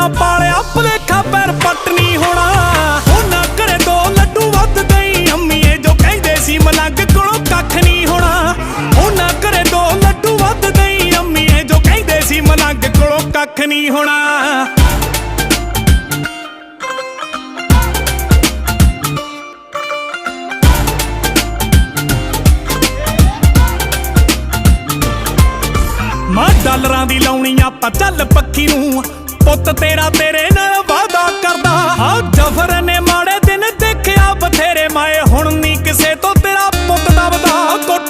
ਨਾ ਪਾਲਿਆ ਭੁਲੇਖਾ ਪੈਰ ਪੱਟ ਨੀ ਹੋਣਾ। ਉਹਨਾਂ ਘਰੇ 2 ਲੱਡੂ ਵੱਧ ਦਈ ਅੰਮੀਏ ਜੋ ਕਹਿੰਦੇ ਸੀ ਮਲੰਗ ਕੋਲੋਂ ਕੱਖ ਨੀ ਹੋਣਾ। ਉਹਨਾਂ ਘਰੇ 2 ਲੱਡੂ ਵੱਧ ਦਈ ਅੰਮੀਏ ਜੋ ਕਹਿੰਦੇ ਸੀ ਮਲੰਗ ਕੋਲੋਂ ਕੱਖ ਨੀ ਹੋਣਾ। ਮਾਂ ਡਾਲਰਾਂ ਦੀ ਲਾਉਣੀ ਆਪਾਂ ਚੱਲ ਪੱਖੀ ਨੂੰ, ਪੁੱਤ ਤੇਰਾ ਤੇਰੇ ਨਾਲ